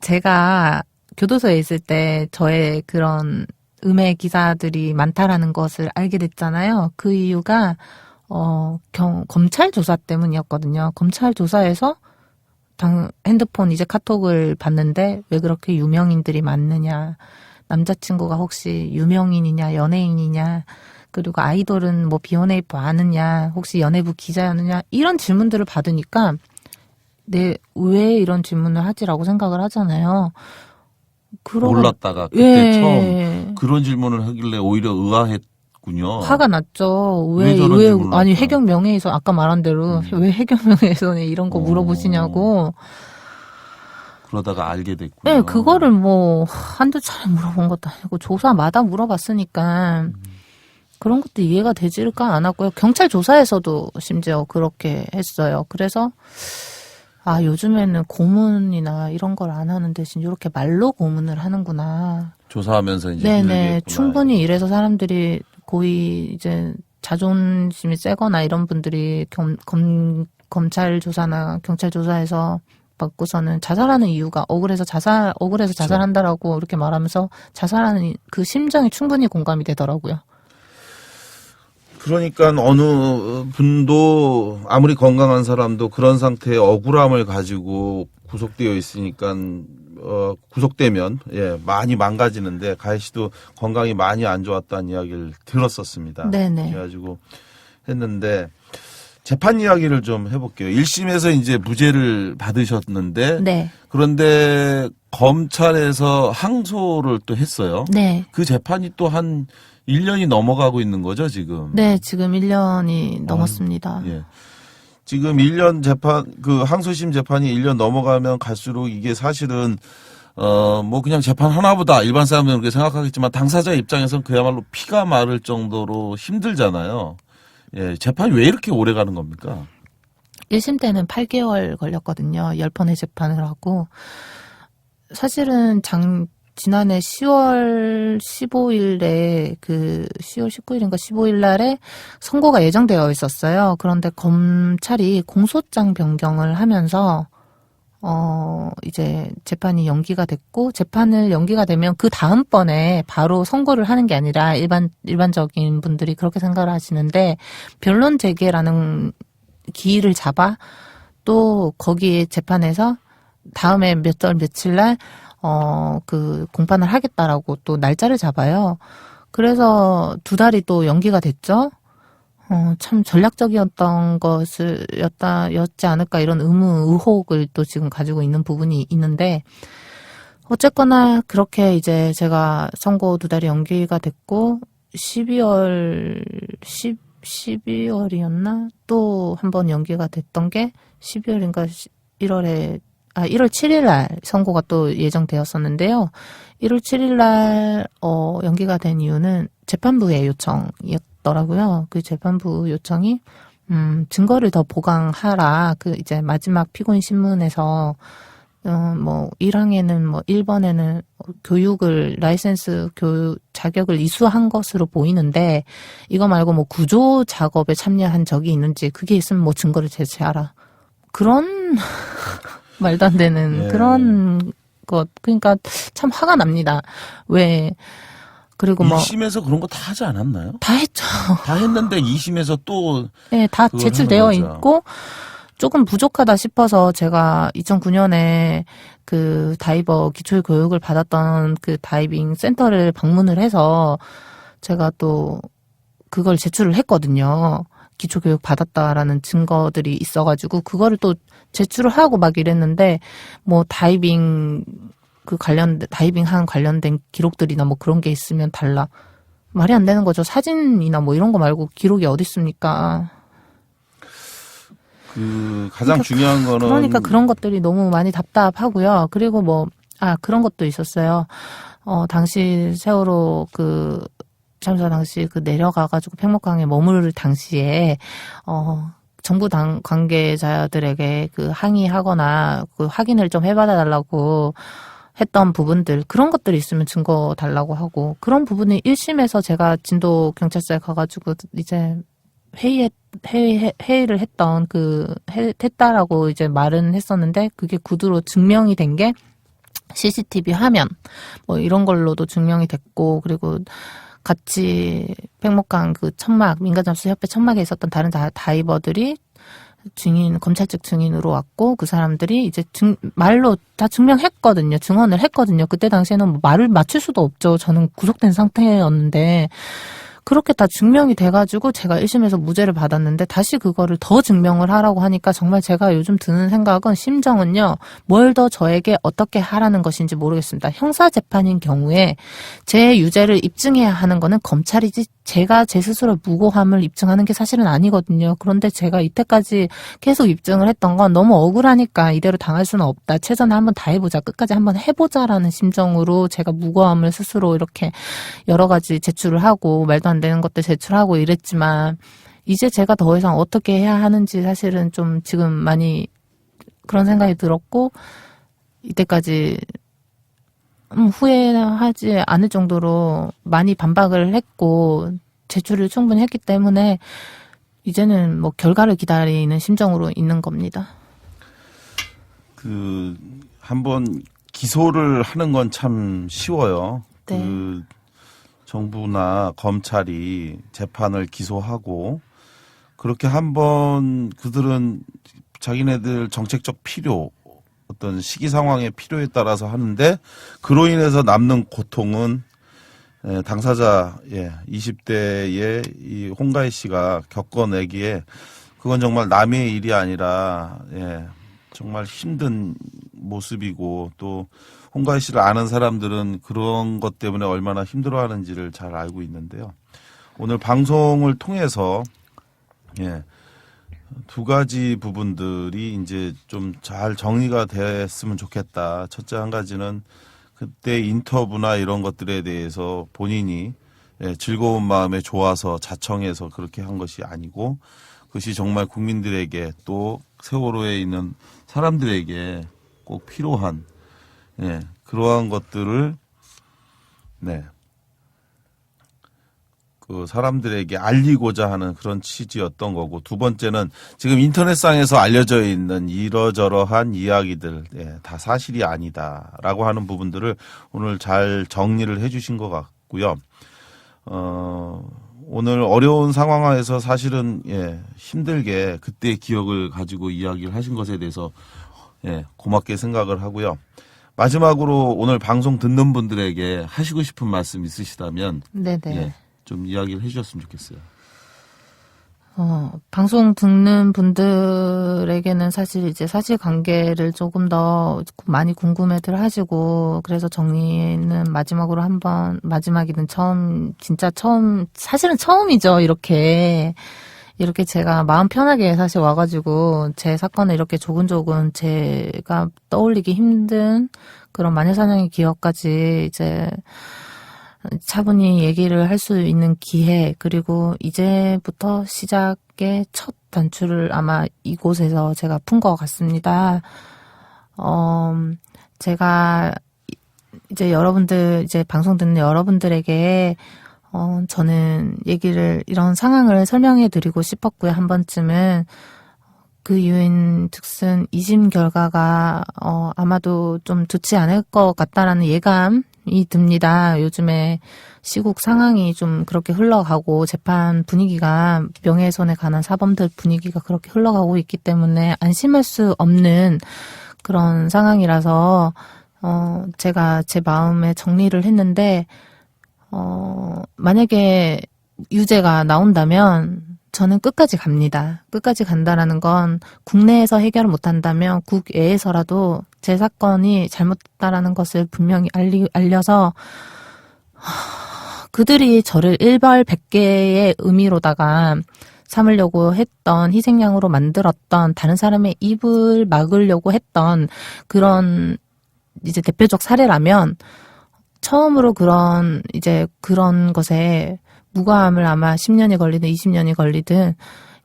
제가 교도소에 있을 때 저의 그런 음해 기사들이 많다라는 것을 알게 됐잖아요. 그 이유가 검찰 조사 때문이었거든요. 검찰 조사에서 핸드폰 이제 카톡을 봤는데 왜 그렇게 유명인들이 많느냐, 남자친구가 혹시 유명인이냐 연예인이냐, 그리고 아이돌은 뭐 비혼에이프 아느냐, 혹시 연예부 기자였느냐, 이런 질문들을 받으니까 왜 이런 질문을 하지라고 생각을 하잖아요. 몰랐다가 그때 처음 그런 질문을 하길래 오히려 의아했고 났군요. 화가 났죠. 왜 저런지 몰랐다. 아니, 해경 명예훼손, 아까 말한 대로, 왜 해경 명예훼손에 이런 거 물어보시냐고. 그러다가 알게 됐군요. 네, 그거를 뭐, 한두 차례 물어본 것도 아니고, 조사마다 물어봤으니까, 그런 것도 이해가 되지가 않았고요. 경찰 조사에서도 심지어 그렇게 했어요. 그래서, 아, 요즘에는 고문이나 이런 걸 안 하는 대신 이렇게 말로 고문을 하는구나. 조사하면서 이제 네네. 힘들겠구나. 충분히 이래서 사람들이 고위 이제 자존심이 세거나 이런 분들이 검찰 조사나 경찰 조사에서 받고서는 자살하는 이유가 억울해서 자살한다라고 이렇게 말하면서 자살하는 그 심정이 충분히 공감이 되더라고요. 그러니까 어느 분도 아무리 건강한 사람도 그런 상태의 억울함을 가지고 구속되어 있으니까 구속되면 많이 망가지는데 가희 씨도 건강이 많이 안 좋았다는 이야기를 들었었습니다. 네네. 그래가지고 했는데 재판 이야기를 좀 해볼게요. 1심에서 이제 무죄를 받으셨는데 네. 그런데 검찰에서 항소를 또 했어요. 네. 그 재판이 또 한 1년이 넘어가고 있는 거죠, 지금? 네, 지금 1년이 넘었습니다. 예. 지금 1년 재판, 그 항소심 재판이 1년 넘어가면 갈수록 이게 사실은, 뭐 그냥 재판 하나보다 일반 사람들은 그렇게 생각하겠지만 당사자 입장에서는 그야말로 피가 마를 정도로 힘들잖아요. 예. 재판이 왜 이렇게 오래 가는 겁니까? 1심 때는 8개월 걸렸거든요. 10번의 재판을 하고. 사실은 지난해 10월 15일에 10월 19일인가 15일 날에 선고가 예정되어 있었어요. 그런데 검찰이 공소장 변경을 하면서 이제 재판이 연기가 됐고, 재판을 연기가 되면 그 다음번에 바로 선고를 하는 게 아니라 일반적인 분들이 그렇게 생각을 하시는데, 변론 재개라는 기일을 잡아 또 거기에 재판에서 다음에 며칠 날 공판을 하겠다라고 또 날짜를 잡아요. 그래서 2달이 또 연기가 됐죠. 참 전략적이었던 였지 않을까 이런 의혹을 또 지금 가지고 있는 부분이 있는데, 어쨌거나 그렇게 이제 제가 선고 2달이 연기가 됐고, 12월이었나? 또 한 번 연기가 됐던 게 12월인가 1월 7일 날 선고가 또 예정되었었는데요. 1월 7일 날 연기가 된 이유는 재판부의 요청이었더라고요. 그 재판부 요청이 증거를 더 보강하라. 이제 마지막 피고인 신문에서 뭐 1항에는 뭐 1번에는 교육을 라이센스 교육 자격을 이수한 것으로 보이는데, 이거 말고 뭐 구조 작업에 참여한 적이 있는지, 그게 있으면 뭐 증거를 제시하라. 그런 말도 안 되는 그런 것. 그러니까 참 화가 납니다. 왜? 그리고 뭐 1심에서 그런 거 다 하지 않았나요? 다 했죠. 다 했는데 2심에서 또 네, 다 그걸 제출되어 하는 거죠. 있고, 조금 부족하다 싶어서 제가 2009년에 그 다이버 기초 교육을 받았던 그 다이빙 센터를 방문을 해서 제가 또 그걸 제출을 했거든요. 기초 교육 받았다라는 증거들이 있어가지고 그거를 또 제출을 하고 막 이랬는데, 뭐 다이빙 다이빙한 관련된 기록들이나 뭐 그런 게 있으면 달라. 말이 안 되는 거죠. 사진이나 뭐 이런 거 말고 기록이 어디 있습니까? 가장 중요한 거는. 그러니까 그런 것들이 너무 많이 답답하고요. 그리고 뭐, 그런 것도 있었어요. 당시 세월호 참사 당시 내려가가지고 팽목항에 머무를 당시에, 정부 관계자들에게 항의하거나 확인을 좀 해봐달라고 했던 부분들, 그런 것들이 있으면 증거 달라고 하고, 그런 부분이 1심에서 제가 진도 경찰서에 가가지고 이제 회의를 했던 했다라고 이제 말은 했었는데, 그게 구두로 증명이 된 게 CCTV 화면, 뭐 이런 걸로도 증명이 됐고, 그리고 같이 팽목항 민간잠수협회 천막에 있었던 다른 다이버들이 검찰 측 증인으로 왔고, 그 사람들이 이제 말로 다 증명했거든요. 증언을 했거든요. 그때 당시에는 뭐 말을 맞출 수도 없죠. 저는 구속된 상태였는데, 그렇게 다 증명이 돼가지고 제가 1심에서 무죄를 받았는데 다시 그거를 더 증명을 하라고 하니까 정말 제가 요즘 드는 생각은 심정은요. 뭘 더 저에게 어떻게 하라는 것인지 모르겠습니다. 형사재판인 경우에 제 유죄를 입증해야 하는 거는 검찰이지 제가 제 스스로 무고함을 입증하는 게 사실은 아니거든요. 그런데 제가 이때까지 계속 입증을 했던 건 너무 억울하니까 이대로 당할 수는 없다. 최선을 한번 다해보자. 끝까지 한번 해보자라는 심정으로 제가 무고함을 스스로 이렇게 여러 가지 제출을 하고 말도 안 되는 것들 제출하고 이랬지만 이제 제가 더 이상 어떻게 해야 하는지 사실은 좀 지금 많이 그런 생각이 들었고 이때까지 후회하지 않을 정도로 많이 반박을 했고 제출을 충분히 했기 때문에 이제는 뭐 결과를 기다리는 심정으로 있는 겁니다. 한번 기소를 하는 건 참 쉬워요. 네. 정부나 검찰이 재판을 기소하고 그렇게 한번 그들은 자기네들 정책적 필요 어떤 시기 상황의 필요에 따라서 하는데 그로 인해서 남는 고통은 당사자 20대의 이 홍가희 씨가 겪어내기에 그건 정말 남의 일이 아니라 정말 힘든 모습이고 또 홍가희 씨를 아는 사람들은 그런 것 때문에 얼마나 힘들어하는지를 잘 알고 있는데요. 오늘 방송을 통해서 두 가지 부분들이 이제 좀 잘 정리가 됐으면 좋겠다. 첫째 한 가지는 그때 인터뷰나 이런 것들에 대해서 본인이 즐거운 마음에 좋아서 자청해서 그렇게 한 것이 아니고 그것이 정말 국민들에게 또 세월호에 있는 사람들에게 꼭 필요한 그러한 것들을 그 사람들에게 알리고자 하는 그런 취지였던 거고 두 번째는 지금 인터넷상에서 알려져 있는 이러저러한 이야기들 다 사실이 아니다라고 하는 부분들을 오늘 잘 정리를 해주신 것 같고요. 오늘 어려운 상황에서 사실은 힘들게 그때의 기억을 가지고 이야기를 하신 것에 대해서 고맙게 생각을 하고요. 마지막으로 오늘 방송 듣는 분들에게 하시고 싶은 말씀 있으시다면 네네. 좀 이야기를 해주셨으면 좋겠어요. 방송 듣는 분들에게는 사실 이제 사실관계를 조금 더 많이 궁금해들 하시고 그래서 정리는 마지막으로 한번 마지막이든 사실은 처음이죠. 이렇게 제가 마음 편하게 사실 와가지고 제 사건을 이렇게 조근조근 제가 떠올리기 힘든 그런 마녀사냥의 기억까지 이제 차분히 얘기를 할 수 있는 기회 그리고 이제부터 시작의 첫 단추를 아마 이곳에서 제가 푼 것 같습니다. 제가 이제 이제 방송 듣는 여러분들에게 저는 이런 상황을 설명해 드리고 싶었고요. 한 번쯤은 그 이유인 즉슨 2심 결과가 아마도 좀 좋지 않을 것 같다라는 예감이 듭니다. 요즘에 시국 상황이 좀 그렇게 흘러가고 재판 분위기가 명예훼손에 관한 사범들 분위기가 그렇게 흘러가고 있기 때문에 안심할 수 없는 그런 상황이라서 제가 제 마음에 정리를 했는데 만약에 유죄가 나온다면 저는 끝까지 갑니다. 끝까지 간다라는 건 국내에서 해결을 못한다면 국외에서라도 제 사건이 잘못됐다라는 것을 분명히 알려서 그들이 저를 일벌백계의 의미로다가 삼으려고 했던 희생양으로 만들었던 다른 사람의 입을 막으려고 했던 그런 이제 대표적 사례라면 처음으로 그런 것에 무고함을 아마 10년이 걸리든 20년이 걸리든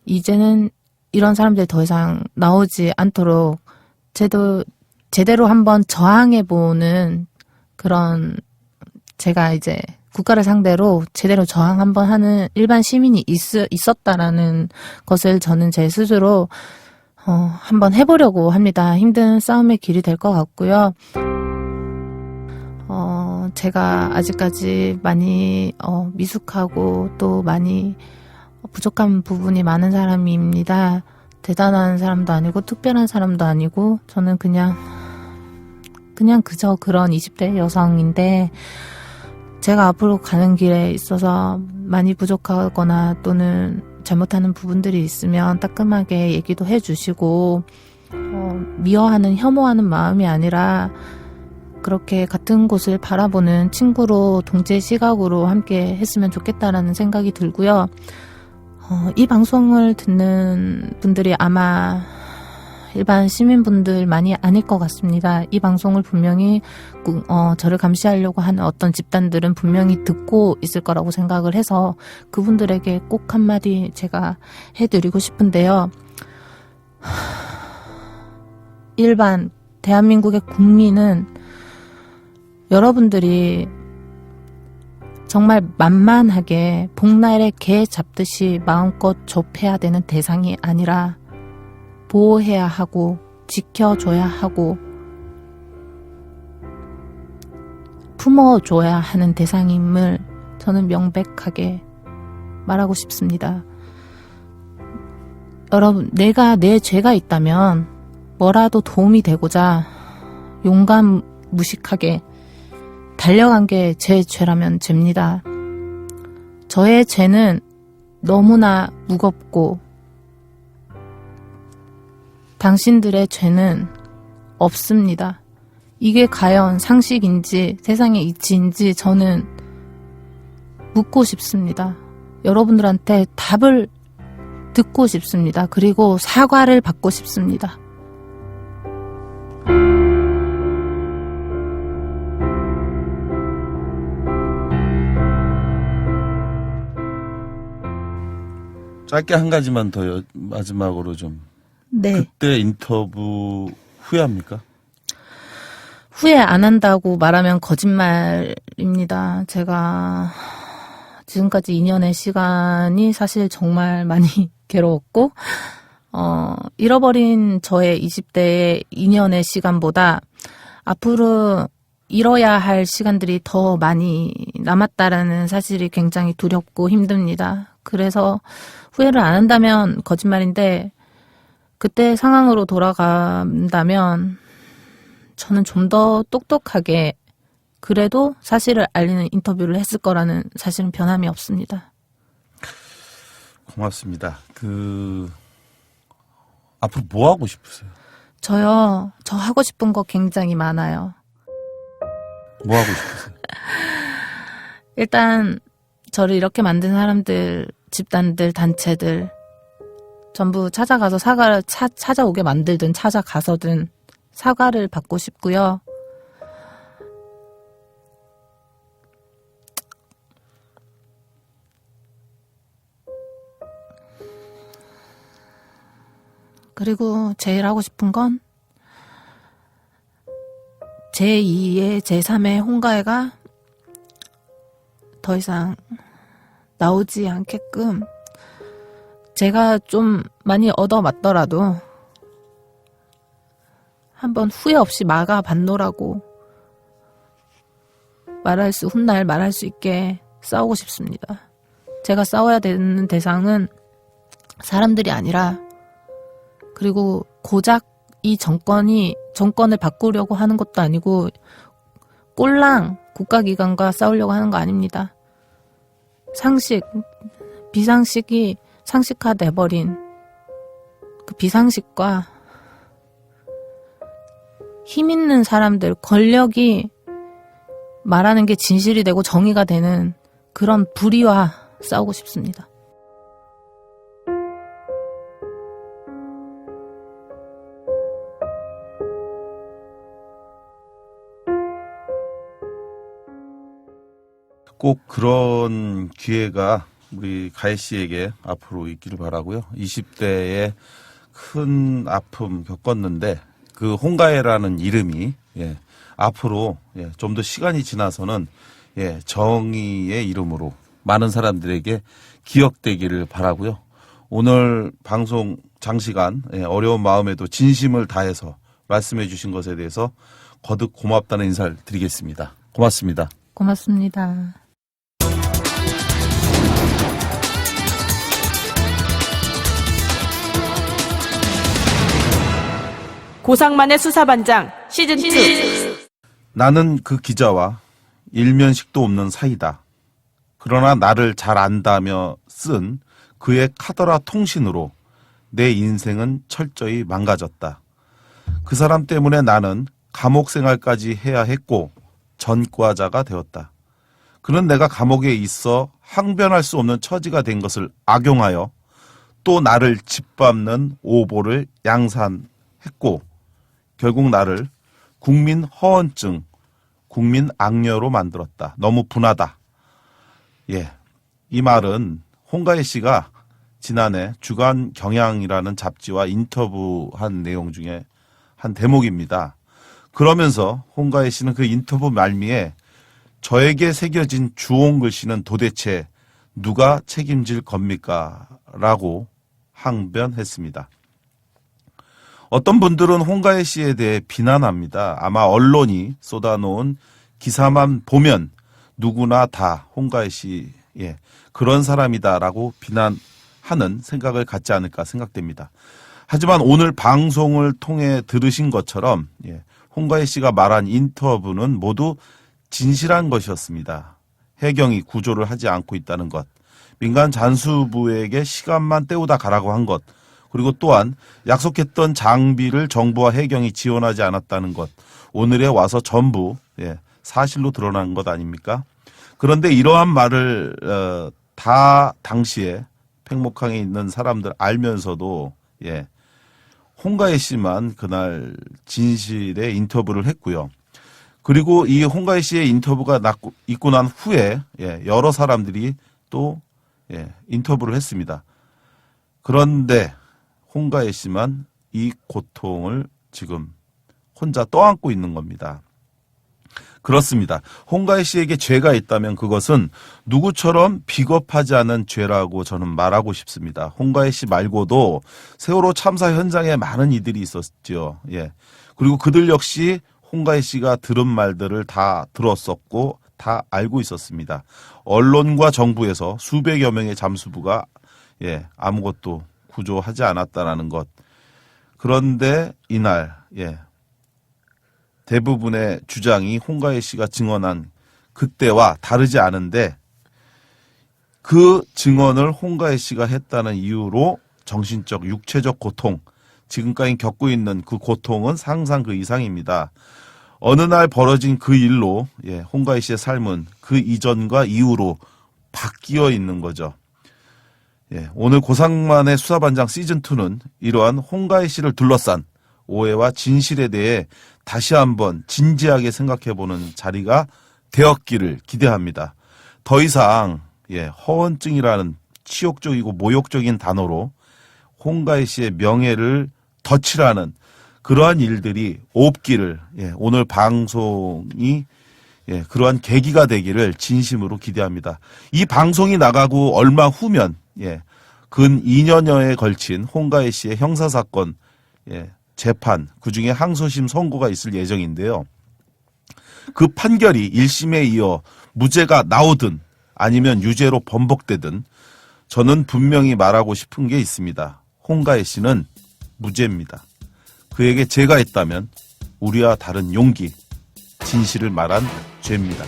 이제는 이런 사람들이 더 이상 나오지 않도록 제대로 한번 저항해보는 그런 제가 이제 국가를 상대로 제대로 저항 한번 하는 일반 시민이 있었다라는 것을 저는 제 스스로 한번 해보려고 합니다. 힘든 싸움의 길이 될 것 같고요. 제가 아직까지 많이 미숙하고 또 많이 부족한 부분이 많은 사람입니다. 대단한 사람도 아니고 특별한 사람도 아니고 저는 그냥 그저 그런 20대 여성인데 제가 앞으로 가는 길에 있어서 많이 부족하거나 또는 잘못하는 부분들이 있으면 따끔하게 얘기도 해주시고, 미워하는, 혐오하는 마음이 아니라 그렇게 같은 곳을 바라보는 친구로 동제 시각으로 함께 했으면 좋겠다라는 생각이 들고요. 이 방송을 듣는 분들이 아마 일반 시민분들만이 아닐 것 같습니다. 이 방송을 분명히 저를 감시하려고 하는 어떤 집단들은 분명히 듣고 있을 거라고 생각을 해서 그분들에게 꼭 한마디 제가 해드리고 싶은데요. 일반 대한민국의 국민은 여러분들이 정말 만만하게 복날에 개 잡듯이 마음껏 좁혀야 되는 대상이 아니라 보호해야 하고 지켜줘야 하고 품어줘야 하는 대상임을 저는 명백하게 말하고 싶습니다. 여러분, 내가 내 죄가 있다면 뭐라도 도움이 되고자 용감무식하게 달려간 게 제 죄라면 죄입니다. 저의 죄는 너무나 무겁고 당신들의 죄는 없습니다. 이게 과연 상식인지 세상의 이치인지 저는 묻고 싶습니다. 여러분들한테 답을 듣고 싶습니다. 그리고 사과를 받고 싶습니다. 짧게 한 가지만 더 마지막으로 좀. 네. 그때 인터뷰 후회합니까? 후회 안 한다고 말하면 거짓말입니다. 제가 지금까지 2년의 시간이 사실 정말 많이 괴로웠고, 잃어버린 저의 20대의 2년의 시간보다 앞으로 잃어야 할 시간들이 더 많이 남았다라는 사실이 굉장히 두렵고 힘듭니다. 그래서 후회를 안 한다면 거짓말인데, 그때 상황으로 돌아간다면 저는 좀 더 똑똑하게 그래도 사실을 알리는 인터뷰를 했을 거라는 사실은 변함이 없습니다. 고맙습니다. 앞으로 뭐 하고 싶으세요? 저요, 저 하고 싶은 거 굉장히 많아요. 뭐 하고 싶으세요? 일단 저를 이렇게 만든 사람들, 집단들, 단체들 전부 찾아가서 사과를 찾아오게 만들든 찾아가서든 사과를 받고 싶고요. 그리고 제일 하고 싶은 건 제2의 제3의 홍가애가 더 이상 나오지 않게끔 제가 좀 많이 얻어맞더라도 한번 후회 없이 막아봤노라고 훗날 말할 수 있게 싸우고 싶습니다. 제가 싸워야 되는 대상은 사람들이 아니라, 그리고 고작 이 정권을 바꾸려고 하는 것도 아니고 꼴랑 국가기관과 싸우려고 하는 거 아닙니다. 비상식이 상식화돼버린 그 비상식과 힘 있는 사람들, 권력이 말하는 게 진실이 되고 정의가 되는 그런 불의와 싸우고 싶습니다. 꼭 그런 기회가 우리 가혜 씨에게 앞으로 있기를 바라고요. 20대에 큰 아픔 겪었는데 그 홍가혜라는 이름이 앞으로 좀 더 시간이 지나서는 정의의 이름으로 많은 사람들에게 기억되기를 바라고요. 오늘 방송 장시간 어려운 마음에도 진심을 다해서 말씀해 주신 것에 대해서 거듭 고맙다는 인사를 드리겠습니다. 고맙습니다. 고맙습니다. 고상만의 수사반장 시즌2. 나는 그 기자와 일면식도 없는 사이다. 그러나 나를 잘 안다며 쓴 그의 카더라 통신으로 내 인생은 철저히 망가졌다. 그 사람 때문에 나는 감옥 생활까지 해야 했고 전과자가 되었다. 그는 내가 감옥에 있어 항변할 수 없는 처지가 된 것을 악용하여 또 나를 짓밟는 오보를 양산했고 결국 나를 국민 허언증, 국민 악녀로 만들었다. 너무 분하다. 예, 이 말은 홍가희 씨가 지난해 주간 경향이라는 잡지와 인터뷰한 내용 중에 한 대목입니다. 그러면서 홍가희 씨는 그 인터뷰 말미에 저에게 새겨진 주홍 글씨는 도대체 누가 책임질 겁니까? 라고 항변했습니다. 어떤 분들은 홍가희 씨에 대해 비난합니다. 아마 언론이 쏟아놓은 기사만 보면 누구나 다 홍가희 씨, 그런 사람이다라고 비난하는 생각을 갖지 않을까 생각됩니다. 하지만 오늘 방송을 통해 들으신 것처럼 홍가희 씨가 말한 인터뷰는 모두 진실한 것이었습니다. 해경이 구조를 하지 않고 있다는 것, 민간 잔수부에게 시간만 때우다 가라고 한 것, 그리고 또한 약속했던 장비를 정부와 해경이 지원하지 않았다는 것, 오늘에 와서 전부 사실로 드러난 것 아닙니까? 그런데 이러한 말을 다 당시에 팽목항에 있는 사람들 알면서도 홍가희 씨만 그날 진실의 인터뷰를 했고요. 그리고 이 홍가희 씨의 인터뷰가 있고 난 후에 여러 사람들이 또 인터뷰를 했습니다. 그런데 홍가희 씨만 이 고통을 지금 혼자 떠안고 있는 겁니다. 그렇습니다. 홍가희 씨에게 죄가 있다면 그것은 누구처럼 비겁하지 않은 죄라고 저는 말하고 싶습니다. 홍가희 씨 말고도 세월호 참사 현장에 많은 이들이 있었죠. 그리고 그들 역시 홍가희 씨가 들은 말들을 다 들었었고 다 알고 있었습니다. 언론과 정부에서 수백여 명의 잠수부가 아무것도 구조하지 않았다라는 것. 그런데 이날 대부분의 주장이 홍가희 씨가 증언한 그때와 다르지 않은데 그 증언을 홍가희 씨가 했다는 이유로 정신적, 육체적 고통, 지금까지 겪고 있는 그 고통은 상상 그 이상입니다. 어느 날 벌어진 그 일로 홍가희 씨의 삶은 그 이전과 이후로 바뀌어 있는 거죠. 오늘 고상만의 수사반장 시즌2는 이러한 홍가희 씨를 둘러싼 오해와 진실에 대해 다시 한번 진지하게 생각해보는 자리가 되었기를 기대합니다. 더 이상 허언증이라는 치욕적이고 모욕적인 단어로 홍가희 씨의 명예를 덧칠하는 그러한 일들이 없기를 오늘 방송이 그러한 계기가 되기를 진심으로 기대합니다. 이 방송이 나가고 얼마 후면 근 2년여에 걸친 홍가희 씨의 형사사건 재판, 그중에 항소심 선고가 있을 예정인데요. 그 판결이 1심에 이어 무죄가 나오든 아니면 유죄로 번복되든 저는 분명히 말하고 싶은 게 있습니다. 홍가희 씨는 무죄입니다. 그에게 죄가 있다면 우리와 다른 용기, 진실을 말한 죄입니다.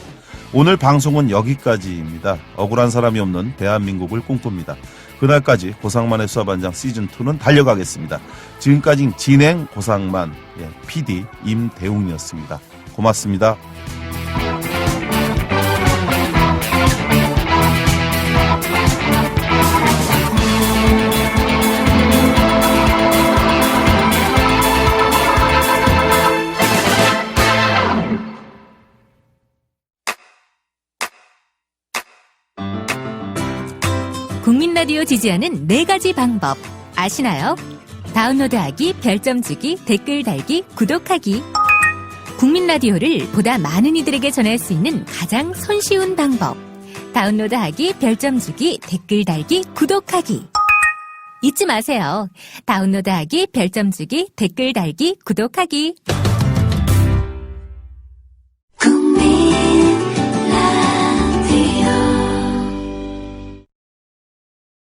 오늘 방송은 여기까지입니다. 억울한 사람이 없는 대한민국을 꿈꿉니다. 그날까지 고상만의 수사반장 시즌2는 달려가겠습니다. 지금까지 진행 고상만, PD 임대웅이었습니다. 고맙습니다. 국민 라디오 지지하는 4가지 방법 아시나요? 다운로드하기, 별점 주기, 댓글 달기, 구독하기. 국민 라디오를 보다 많은 이들에게 전할 수 있는 가장 손쉬운 방법. 다운로드하기, 별점 주기, 댓글 달기, 구독하기. 잊지 마세요. 다운로드하기, 별점 주기, 댓글 달기, 구독하기.